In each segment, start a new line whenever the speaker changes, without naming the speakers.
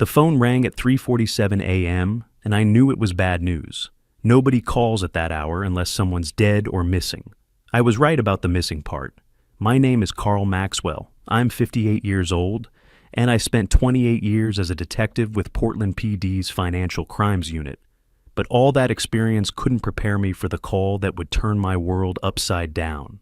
The phone rang at 3:47 a.m., and I knew it was bad news. Nobody calls at that hour unless someone's dead or missing. I was right about the missing part. My name is Carl Maxwell. I'm 58 years old, and I spent 28 years as a detective with Portland PD's Financial Crimes Unit. But all that experience couldn't prepare me for the call that would turn my world upside down.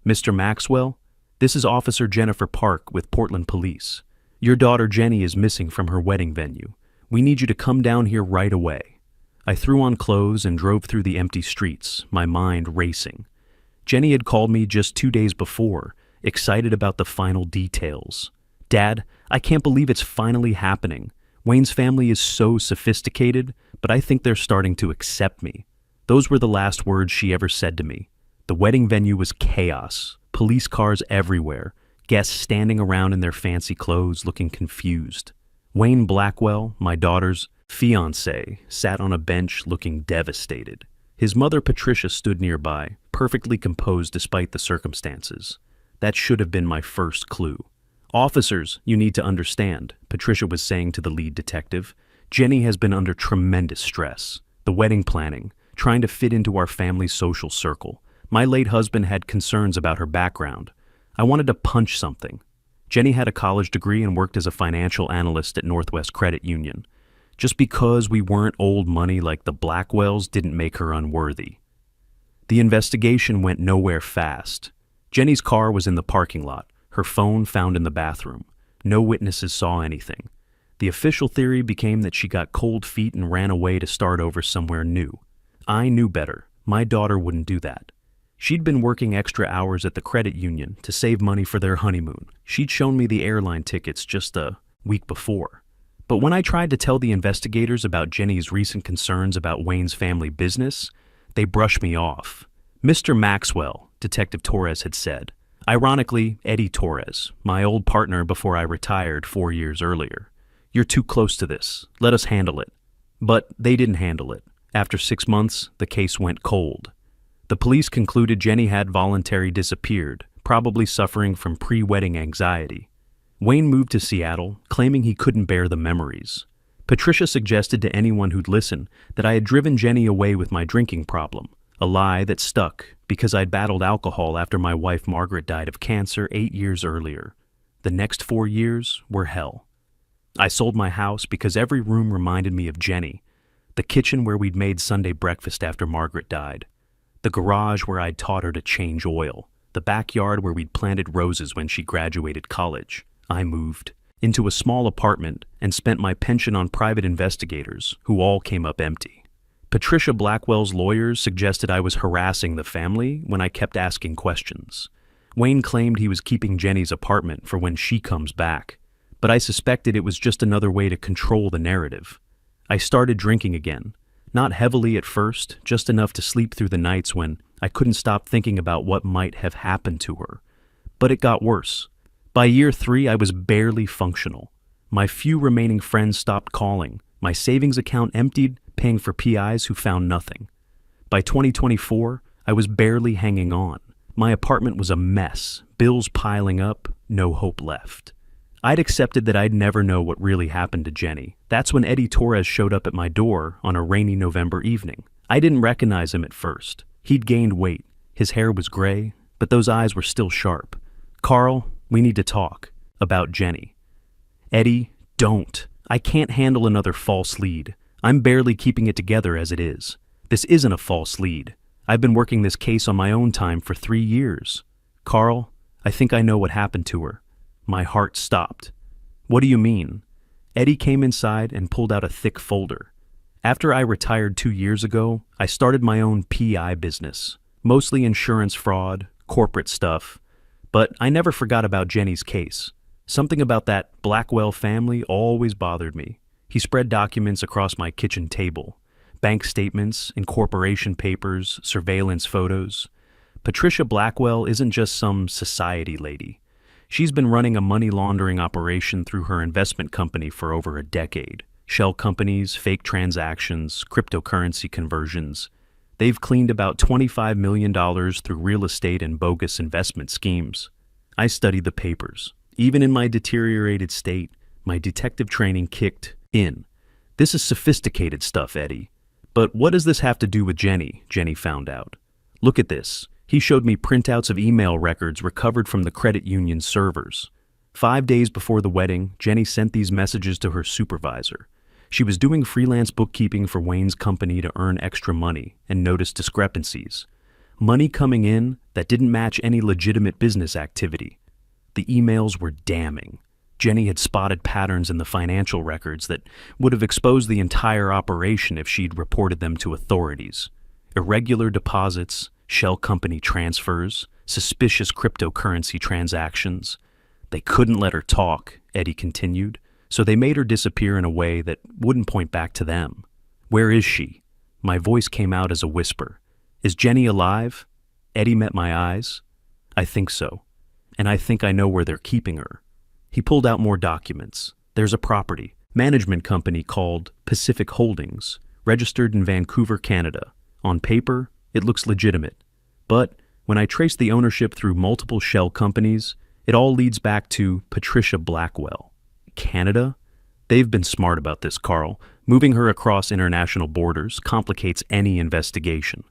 Mr. Maxwell, this is Officer Jennifer Park with Portland Police. Your daughter Jenny is missing from her wedding venue. We need you to come down here right away. I threw on clothes and drove through the empty streets, my mind racing. Jenny had called me just 2 days before, excited about the final details. Dad, I can't believe it's finally happening. Wayne's family is so sophisticated, but I think they're starting to accept me. Those were the last words she ever said to me. The wedding venue was chaos, police cars everywhere, guests standing around in their fancy clothes looking confused. Wayne Blackwell, my daughter's fiancé, sat on a bench looking devastated. His mother Patricia stood nearby, perfectly composed despite the circumstances. That should have been my first clue. Officers, you need to understand, Patricia was saying to the lead detective. Jenny has been under tremendous stress. The wedding planning, trying to fit into our family's social circle. My late husband had concerns about her background. I wanted to punch something. Jenny had a college degree and worked as a financial analyst at Northwest Credit Union. Just because we weren't old money like the Blackwells didn't make her unworthy. The investigation went nowhere fast. Jenny's car was in the parking lot, her phone found in the bathroom. No witnesses saw anything. The official theory became that she got cold feet and ran away to start over somewhere new. I knew better. My daughter wouldn't do that. She'd been working extra hours at the credit union to save money for their honeymoon. She'd shown me the airline tickets just a week before. But when I tried to tell the investigators about Jenny's recent concerns about Wayne's family business, they brushed me off. Mr. Maxwell, Detective Torres had said. Ironically, Eddie Torres, my old partner before I retired 4 years earlier. You're too close to this. Let us handle it. But they didn't handle it. After 6 months, the case went cold. The police concluded Jenny had voluntarily disappeared, probably suffering from pre-wedding anxiety. Wayne moved to Seattle, claiming he couldn't bear the memories. Patricia suggested to anyone who'd listen that I had driven Jenny away with my drinking problem, a lie that stuck because I'd battled alcohol after my wife Margaret died of cancer 8 years earlier. The next 4 years were hell. I sold my house because every room reminded me of Jenny, the kitchen where we'd made Sunday breakfast after Margaret died, the garage where I'd taught her to change oil, the backyard where we'd planted roses when she graduated college. I moved into a small apartment and spent my pension on private investigators, who all came up empty. Patricia Blackwell's lawyers suggested I was harassing the family when I kept asking questions. Wayne claimed he was keeping Jenny's apartment for when she comes back, but I suspected it was just another way to control the narrative. I started drinking again. Not heavily at first, just enough to sleep through the nights when I couldn't stop thinking about what might have happened to her. But it got worse. By year 3, I was barely functional. My few remaining friends stopped calling. My savings account emptied, paying for PIs who found nothing. By 2024, I was barely hanging on. My apartment was a mess, bills piling up, no hope left. I'd accepted that I'd never know what really happened to Jenny. That's when Eddie Torres showed up at my door on a rainy November evening. I didn't recognize him at first. He'd gained weight. His hair was gray, but those eyes were still sharp. Carl, we need to talk about Jenny. Eddie, don't. I can't handle another false lead. I'm barely keeping it together as it is. This isn't a false lead. I've been working this case on my own time for 3 years. Carl, I think I know what happened to her. My heart stopped. What do you mean? Eddie came inside and pulled out a thick folder. After I retired 2 years ago, I started my own PI business, mostly insurance fraud, corporate stuff. But I never forgot about Jenny's case. Something about that Blackwell family always bothered me. He spread documents across my kitchen table. Bank statements, incorporation papers, surveillance photos. Patricia Blackwell isn't just some society lady. She's been running a money laundering operation through her investment company for over a decade. Shell companies, fake transactions, cryptocurrency conversions. They've cleaned about $25 million through real estate and bogus investment schemes. I studied the papers. Even in my deteriorated state, my detective training kicked In. This is sophisticated stuff, Eddie. But what does this have to do with Jenny? Jenny found out. Look at this. He showed me printouts of email records recovered from the credit union servers. 5 days before the wedding, Jenny sent these messages to her supervisor. She was doing freelance bookkeeping for Wayne's company to earn extra money and noticed discrepancies. Money coming in that didn't match any legitimate business activity. The emails were damning. Jenny had spotted patterns in the financial records that would have exposed the entire operation if she'd reported them to authorities. Irregular deposits, shell company transfers, suspicious cryptocurrency transactions. They couldn't let her talk, Eddie continued, so they made her disappear in a way that wouldn't point back to them. Where is she? My voice came out as a whisper. Is Jenny alive? Eddie met my eyes. I think so, and I think I know where they're keeping her. He pulled out more documents. There's a property management company called Pacific Holdings, registered in Vancouver, Canada. On paper, it looks legitimate. But when I trace the ownership through multiple shell companies, it all leads back to Patricia Blackwell. Canada? They've been smart about this, Carl. Moving her across international borders complicates any investigation.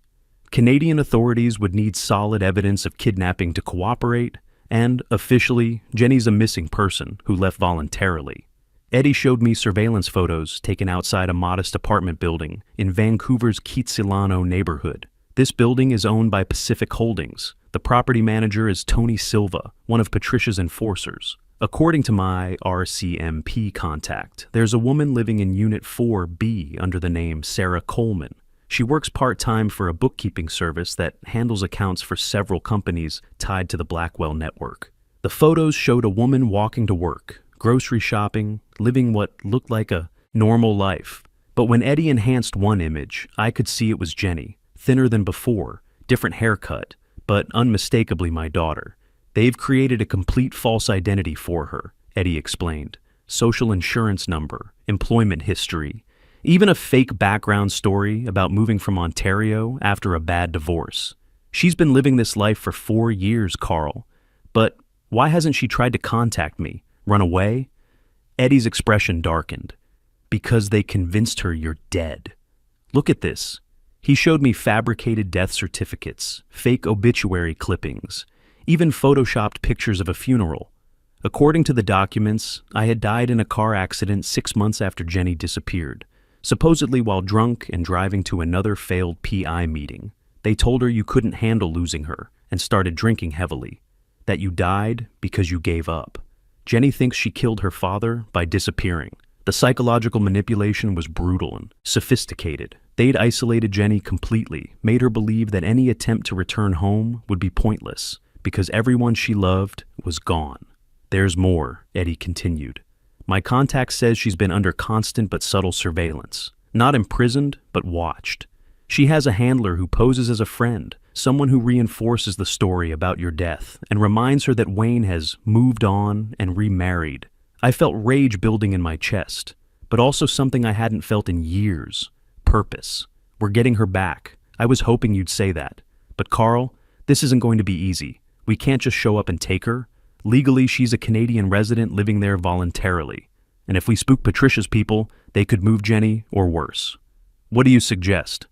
Canadian authorities would need solid evidence of kidnapping to cooperate, and, officially, Jenny's a missing person who left voluntarily. Eddie showed me surveillance photos taken outside a modest apartment building in Vancouver's Kitsilano neighborhood. This building is owned by Pacific Holdings. The property manager is Tony Silva, one of Patricia's enforcers. According to my RCMP contact, there's a woman living in Unit 4B under the name Sarah Coleman. She works part-time for a bookkeeping service that handles accounts for several companies tied to the Blackwell network. The photos showed a woman walking to work, grocery shopping, living what looked like a normal life. But when Eddie enhanced one image, I could see it was Jenny, thinner than before, different haircut, but unmistakably my daughter. They've created a complete false identity for her, Eddie explained. Social insurance number, employment history, even a fake background story about moving from Ontario after a bad divorce. She's been living this life for 4 years, Carl. But why hasn't she tried to contact me? Run away? Eddie's expression darkened. Because they convinced her you're dead. Look at this. He showed me fabricated death certificates, fake obituary clippings, even photoshopped pictures of a funeral. According to the documents, I had died in a car accident 6 months after Jenny disappeared, supposedly while drunk and driving to another failed PI meeting. They told her you couldn't handle losing her and started drinking heavily, that you died because you gave up. Jenny thinks she killed her father by disappearing. The psychological manipulation was brutal and sophisticated. They'd isolated Jenny completely, made her believe that any attempt to return home would be pointless, because everyone she loved was gone. There's more, Eddie continued. My contact says she's been under constant but subtle surveillance. Not imprisoned, but watched. She has a handler who poses as a friend, someone who reinforces the story about your death and reminds her that Wayne has moved on and remarried. I felt rage building in my chest, but also something I hadn't felt in years. Purpose. We're getting her back. I was hoping you'd say that. But Carl, this isn't going to be easy. We can't just show up and take her. Legally, she's a Canadian resident living there voluntarily. And if we spook Patricia's people, they could move Jenny or worse. What do you suggest?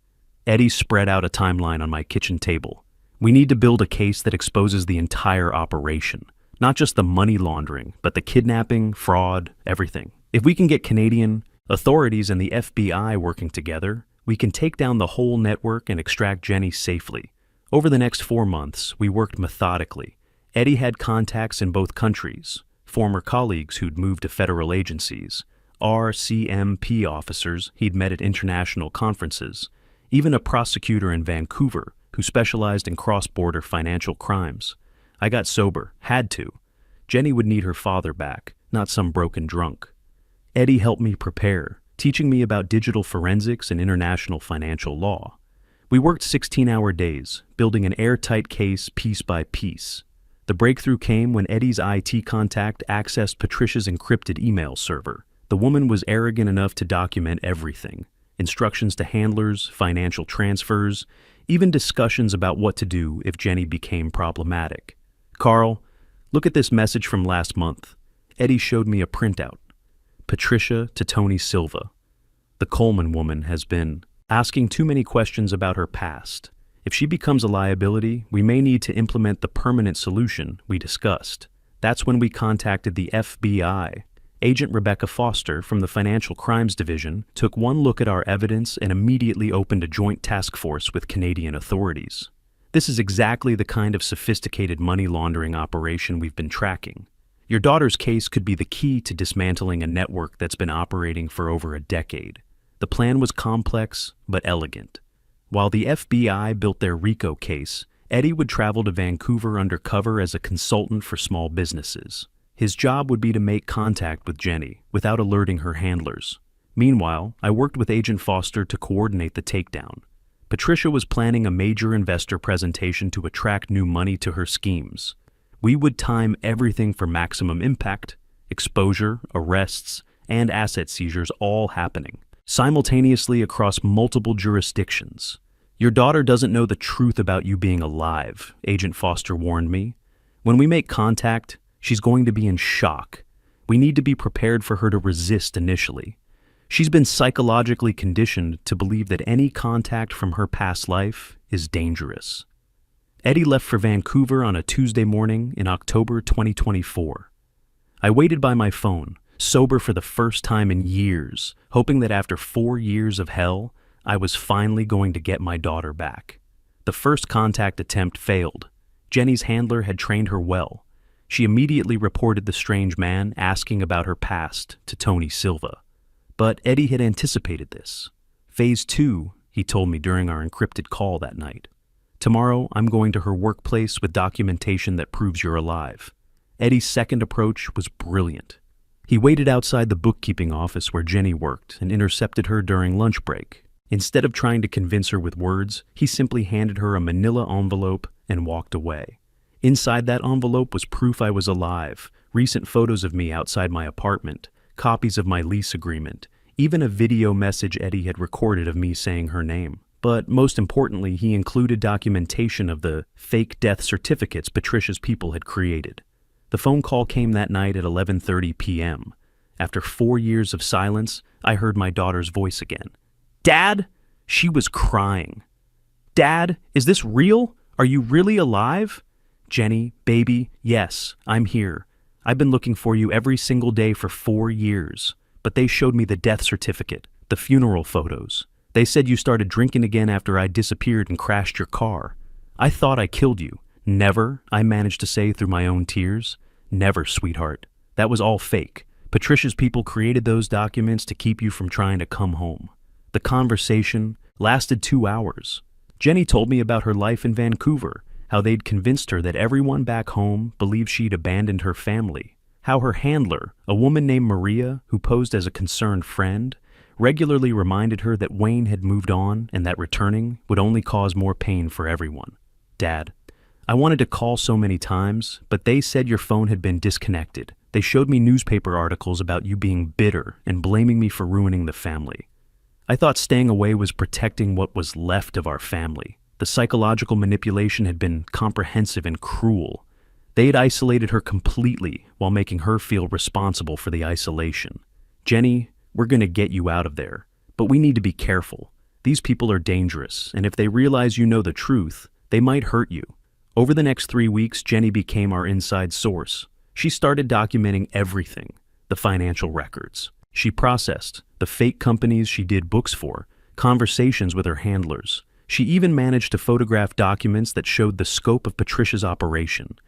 Eddie spread out a timeline on my kitchen table. We need to build a case that exposes the entire operation. Not just the money laundering, but the kidnapping, fraud, everything. If we can get Canadian authorities and the FBI working together, we can take down the whole network and extract Jenny safely. Over the next 4 months, we worked methodically. Eddie had contacts in both countries, former colleagues who'd moved to federal agencies, RCMP officers he'd met at international conferences, even a prosecutor in Vancouver who specialized in cross-border financial crimes. I got sober, had to. Jenny would need her father back, not some broken drunk. Eddie helped me prepare, teaching me about digital forensics and international financial law. We worked 16-hour days, building an airtight case piece by piece. The breakthrough came when Eddie's IT contact accessed Patricia's encrypted email server. The woman was arrogant enough to document everything. Instructions to handlers, financial transfers, even discussions about what to do if Jenny became problematic. Carl, look at this message from last month. Eddie showed me a printout. Patricia to Tony Silva. The Coleman woman has been asking too many questions about her past. If she becomes a liability, we may need to implement the permanent solution we discussed. That's when we contacted the FBI. Agent Rebecca Foster from the Financial Crimes Division took one look at our evidence and immediately opened a joint task force with Canadian authorities. This is exactly the kind of sophisticated money laundering operation we've been tracking. Your daughter's case could be the key to dismantling a network that's been operating for over a decade. The plan was complex but elegant. While the FBI built their RICO case, Eddie would travel to Vancouver undercover as a consultant for small businesses. His job would be to make contact with Jenny without alerting her handlers. Meanwhile, I worked with Agent Foster to coordinate the takedown. Patricia was planning a major investor presentation to attract new money to her schemes. We would time everything for maximum impact, exposure, arrests, and asset seizures all happening simultaneously across multiple jurisdictions. Your daughter doesn't know the truth about you being alive, Agent Foster warned me. When we make contact, she's going to be in shock. We need to be prepared for her to resist initially. She's been psychologically conditioned to believe that any contact from her past life is dangerous. Eddie left for Vancouver on a Tuesday morning in October 2024. I waited by my phone, sober for the first time in years, hoping that after 4 years of hell, I was finally going to get my daughter back. The first contact attempt failed. Jenny's handler had trained her well. She immediately reported the strange man asking about her past to Tony Silva. But Eddie had anticipated this. Phase 2, he told me during our encrypted call that night. Tomorrow, I'm going to her workplace with documentation that proves you're alive. Eddie's second approach was brilliant. He waited outside the bookkeeping office where Jenny worked and intercepted her during lunch break. Instead of trying to convince her with words, he simply handed her a manila envelope and walked away. Inside that envelope was proof I was alive, recent photos of me outside my apartment, copies of my lease agreement, even a video message Eddie had recorded of me saying her name. But most importantly, he included documentation of the fake death certificates Patricia's people had created. The phone call came that night at 11:30 p.m. After 4 years of silence, I heard my daughter's voice again. "Dad?" She was crying. "Dad, is this real? Are you really alive?" "Jenny, baby, yes, I'm here. I've been looking for you every single day for 4 years. But they showed me the death certificate, the funeral photos. They said you started drinking again after I disappeared and crashed your car. I thought I killed you." "Never," I managed to say through my own tears. "Never, sweetheart. That was all fake. Patricia's people created those documents to keep you from trying to come home." The conversation lasted 2 hours. Jenny told me about her life in Vancouver, how they'd convinced her that everyone back home believed she'd abandoned her family, how her handler, a woman named Maria who posed as a concerned friend, regularly reminded her that Wayne had moved on and that returning would only cause more pain for everyone. "Dad, I wanted to call so many times, but they said your phone had been disconnected. They showed me newspaper articles about you being bitter and blaming me for ruining the family. I thought staying away was protecting what was left of our family. The psychological manipulation had been comprehensive and cruel. They had isolated her completely while making her feel responsible for the isolation. Jenny, we're going to get you out of there, but we need to be careful. These people are dangerous, and if they realize you know the truth, they might hurt you." Over the next 3 weeks, Jenny became our inside source. She started documenting everything, the financial records she processed, the fake companies she did books for, conversations with her handlers. She even managed to photograph documents that showed the scope of Patricia's operation.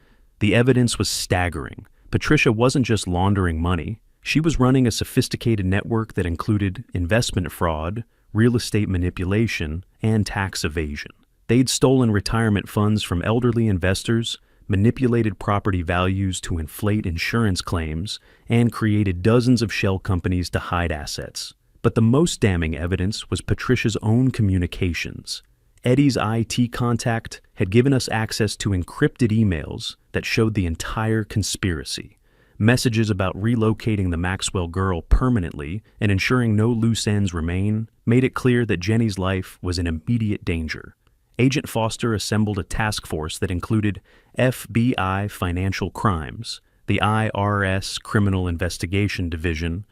The evidence was staggering. Patricia wasn't just laundering money. She was running a sophisticated network that included investment fraud, real estate manipulation, and tax evasion. They'd stolen retirement funds from elderly investors, manipulated property values to inflate insurance claims, and created dozens of shell companies to hide assets. But the most damning evidence was Patricia's own communications. Eddie's IT contact had given us access to encrypted emails that showed the entire conspiracy. Messages about relocating the Maxwell girl permanently and ensuring no loose ends remain made it clear that Jenny's life was in immediate danger. Agent Foster assembled a task force that included FBI Financial Crimes, the IRS Criminal Investigation Division,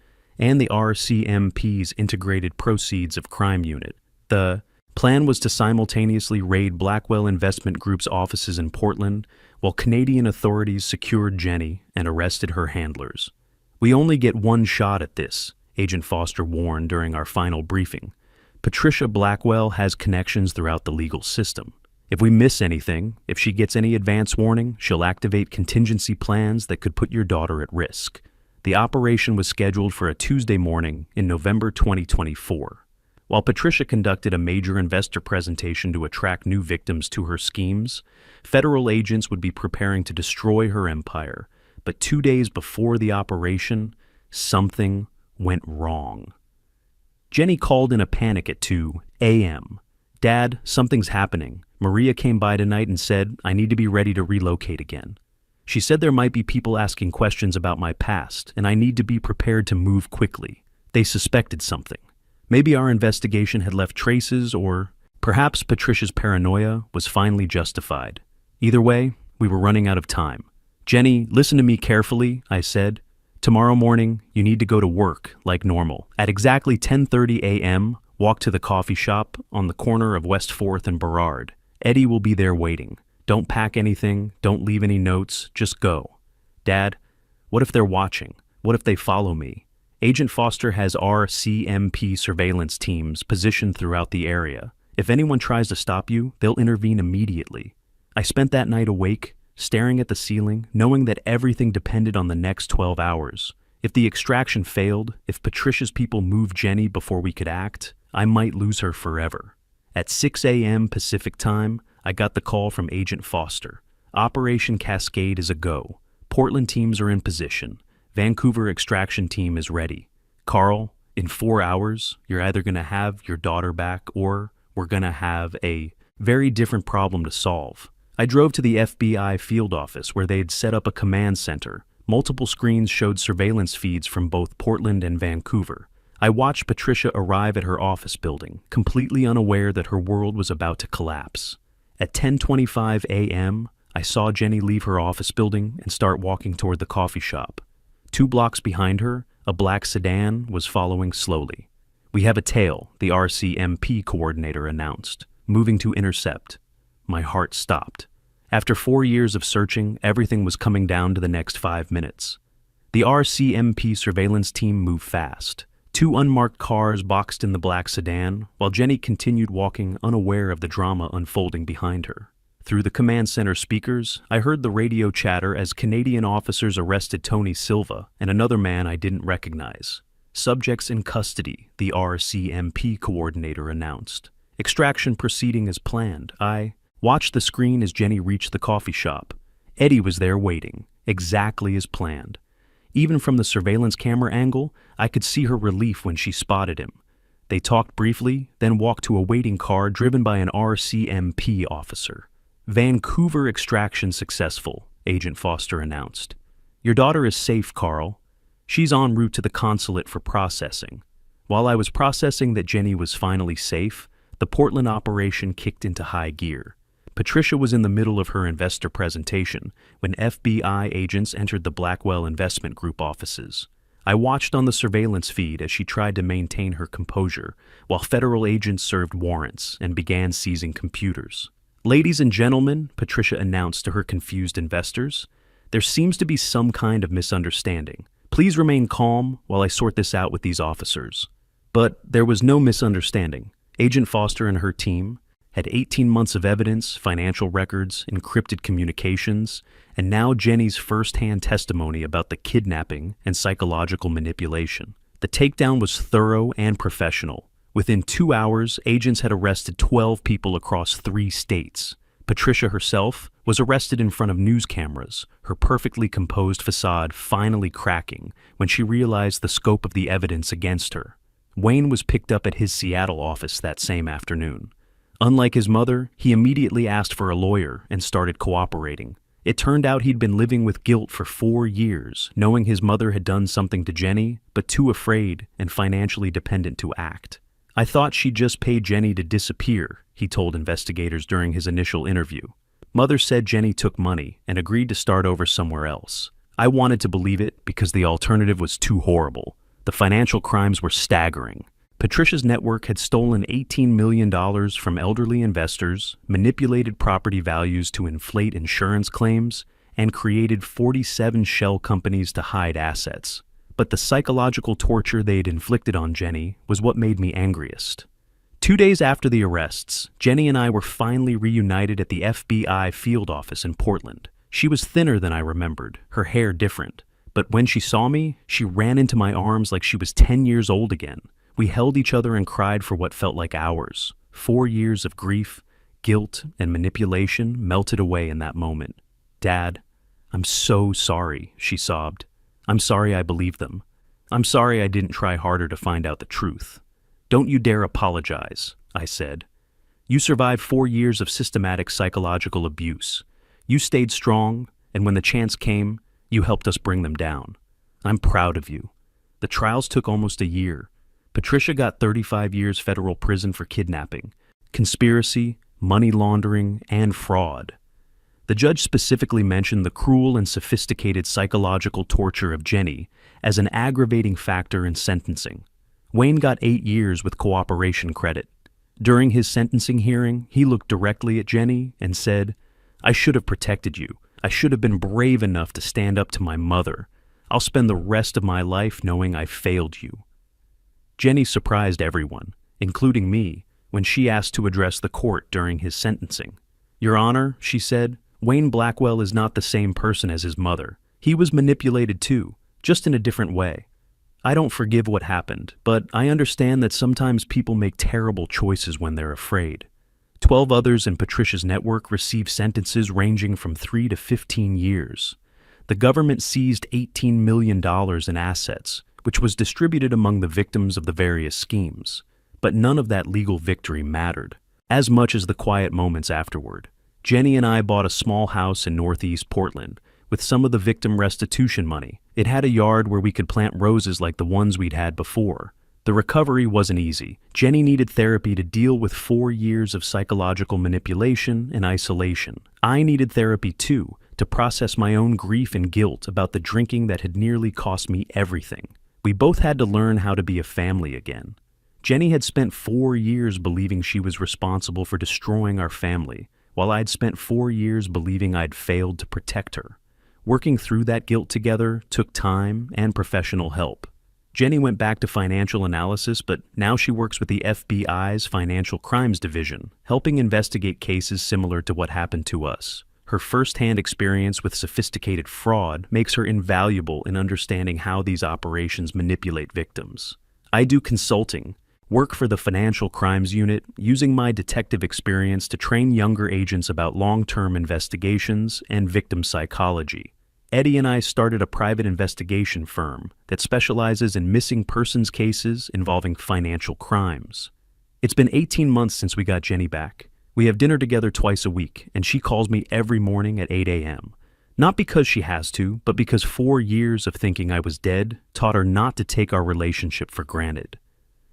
and the RCMP's Integrated Proceeds of Crime Unit. The plan was to simultaneously raid Blackwell Investment Group's offices in Portland, while Canadian authorities secured Jenny and arrested her handlers. "We only get one shot at this," Agent Foster warned during our final briefing. "Patricia Blackwell has connections throughout the legal system. If we miss anything, if she gets any advance warning, she'll activate contingency plans that could put your daughter at risk." The operation was scheduled for a Tuesday morning in November 2024. While Patricia conducted a major investor presentation to attract new victims to her schemes, federal agents would be preparing to destroy her empire. But 2 days before the operation, something went wrong. Jenny called in a panic at 2 a.m. "Dad, something's happening. Maria came by tonight and said I need to be ready to relocate again. She said there might be people asking questions about my past, and I need to be prepared to move quickly. They suspected something. Maybe our investigation had left traces, or perhaps Patricia's paranoia was finally justified. Either way, we were running out of time. Jenny, listen to me carefully," I said. "Tomorrow morning, you need to go to work like normal. At exactly 10:30 a.m., walk to the coffee shop on the corner of West 4th and Burrard. Eddie will be there waiting. Don't pack anything, don't leave any notes, just go." "Dad, what if they're watching? What if they follow me?" "Agent Foster has RCMP surveillance teams positioned throughout the area. If anyone tries to stop you, they'll intervene immediately." I spent that night awake, staring at the ceiling, knowing that everything depended on the next 12 hours. If the extraction failed, if Patricia's people moved Jenny before we could act, I might lose her forever. At 6 a.m. Pacific time, I got the call from Agent Foster. "Operation Cascade is a go. Portland teams are in position. Vancouver extraction team is ready. Carl, in 4 hours, you're either going to have your daughter back or we're going to have a very different problem to solve." I drove to the FBI field office where they'd set up a command center. Multiple screens showed surveillance feeds from both Portland and Vancouver. I watched Patricia arrive at her office building, completely unaware that her world was about to collapse. At 10:25 a.m., I saw Jenny leave her office building and start walking toward the coffee shop. 2 blocks behind her, a black sedan was following slowly. "We have a tail," the RCMP coordinator announced, moving to intercept. My heart stopped. After 4 years of searching, everything was coming down to the next 5 minutes. The RCMP surveillance team moved fast. 2 unmarked cars boxed in the black sedan, while Jenny continued walking, unaware of the drama unfolding behind her. Through the command center speakers, I heard the radio chatter as Canadian officers arrested Tony Silva and another man I didn't recognize. "Subjects in custody," the RCMP coordinator announced. "Extraction proceeding as planned." I watched the screen as Jenny reached the coffee shop. Eddie was there waiting, exactly as planned. Even from the surveillance camera angle, I could see her relief when she spotted him. They talked briefly, then walked to a waiting car driven by an RCMP officer. "Vancouver extraction successful," Agent Foster announced. "Your daughter is safe, Carl. She's en route to the consulate for processing." While I was processing that Jenny was finally safe, the Portland operation kicked into high gear. Patricia was in the middle of her investor presentation when FBI agents entered the Blackwell Investment Group offices. I watched on the surveillance feed as she tried to maintain her composure, while federal agents served warrants and began seizing computers. "Ladies and gentlemen," Patricia announced to her confused investors, "there seems to be some kind of misunderstanding. Please remain calm while I sort this out with these officers." But there was no misunderstanding. Agent Foster and her team had 18 months of evidence, financial records, encrypted communications, and now Jenny's first-hand testimony about the kidnapping and psychological manipulation. The takedown was thorough and professional. Within 2 hours, agents had arrested 12 people across 3 states. Patricia herself was arrested in front of news cameras, her perfectly composed facade finally cracking when she realized the scope of the evidence against her. Wayne was picked up at his Seattle office that same afternoon. Unlike his mother, he immediately asked for a lawyer and started cooperating. It turned out he'd been living with guilt for 4 years, knowing his mother had done something to Jenny, but too afraid and financially dependent to act. "I thought she'd just pay Jenny to disappear," he told investigators during his initial interview. "Mother said Jenny took money and agreed to start over somewhere else. I wanted to believe it because the alternative was too horrible. The financial crimes were staggering. Patricia's network had stolen $18 million from elderly investors, manipulated property values to inflate insurance claims, and created 47 shell companies to hide assets. But the psychological torture they'd inflicted on Jenny was what made me angriest. 2 days after the arrests, Jenny and I were finally reunited at the FBI field office in Portland. She was thinner than I remembered, her hair different. But when she saw me, she ran into my arms like she was 10 years old again. We held each other and cried for what felt like hours. 4 years of grief, guilt, and manipulation melted away in that moment. "Dad, I'm so sorry," she sobbed. "I'm sorry I believed them. I'm sorry I didn't try harder to find out the truth." "Don't you dare apologize," I said. "You survived 4 years of systematic psychological abuse. You stayed strong, and when the chance came, you helped us bring them down. I'm proud of you." The trials took almost a year. Patricia got 35 years federal prison for kidnapping, conspiracy, money laundering, and fraud. The judge specifically mentioned the cruel and sophisticated psychological torture of Jenny as an aggravating factor in sentencing. Wayne got 8 years with cooperation credit. During his sentencing hearing, he looked directly at Jenny and said, "I should have protected you. I should have been brave enough to stand up to my mother. I'll spend the rest of my life knowing I failed you." Jenny surprised everyone, including me, when she asked to address the court during his sentencing. "Your Honor," she said, "Wayne Blackwell is not the same person as his mother. He was manipulated too, just in a different way. I don't forgive what happened, but I understand that sometimes people make terrible choices when they're afraid." 12 others in Patricia's network received sentences ranging from 3 to 15 years. The government seized $18 million in assets, which was distributed among the victims of the various schemes. But none of that legal victory mattered, as much as the quiet moments afterward. Jenny and I bought a small house in Northeast Portland with some of the victim restitution money. It had a yard where we could plant roses like the ones we'd had before. The recovery wasn't easy. Jenny needed therapy to deal with 4 years of psychological manipulation and isolation. I needed therapy too, to process my own grief and guilt about the drinking that had nearly cost me everything. We both had to learn how to be a family again. Jenny had spent 4 years believing she was responsible for destroying our family, while I'd spent 4 years believing I'd failed to protect her. Working through that guilt together took time and professional help. Jenny went back to financial analysis, but now she works with the FBI's Financial Crimes Division, helping investigate cases similar to what happened to us. Her first-hand experience with sophisticated fraud makes her invaluable in understanding how these operations manipulate victims. I do consulting, work for the Financial Crimes Unit, using my detective experience to train younger agents about long-term investigations and victim psychology. Eddie and I started a private investigation firm that specializes in missing persons cases involving financial crimes. It's been 18 months since we got Jenny back. We have dinner together twice a week, and she calls me every morning at 8 a.m. Not because she has to, but because 4 years of thinking I was dead taught her not to take our relationship for granted.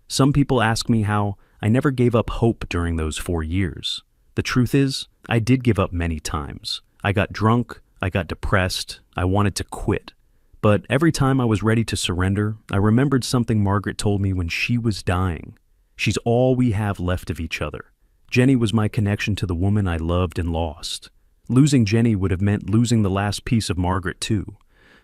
Some people ask me how I never gave up hope during those 4 years. The truth is, I did give up many times. I got drunk, I got depressed, I wanted to quit. But every time I was ready to surrender, I remembered something Margaret told me when she was dying. She's all we have left of each other. Jenny was my connection to the woman I loved and lost. Losing Jenny would have meant losing the last piece of Margaret too.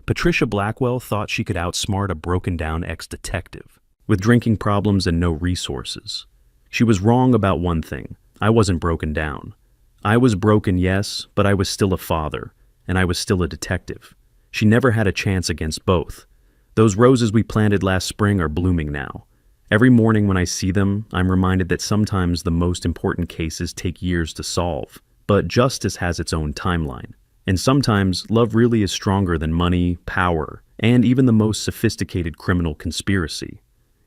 Patricia Blackwell thought she could outsmart a broken-down ex-detective, with drinking problems and no resources. She was wrong about one thing. I wasn't broken down. I was broken, yes, but I was still a father, and I was still a detective. She never had a chance against both. Those roses we planted last spring are blooming now. Every morning when I see them, I'm reminded that sometimes the most important cases take years to solve, but justice has its own timeline. And sometimes love really is stronger than money, power, and even the most sophisticated criminal conspiracy.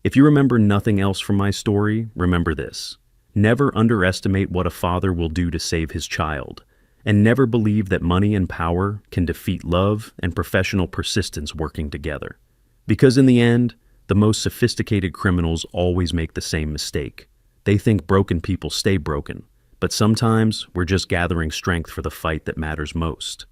If you remember nothing else from my story, remember this. Never underestimate what a father will do to save his child. And never believe that money and power can defeat love and professional persistence working together. Because in the end, the most sophisticated criminals always make the same mistake. They think broken people stay broken, but sometimes we're just gathering strength for the fight that matters most.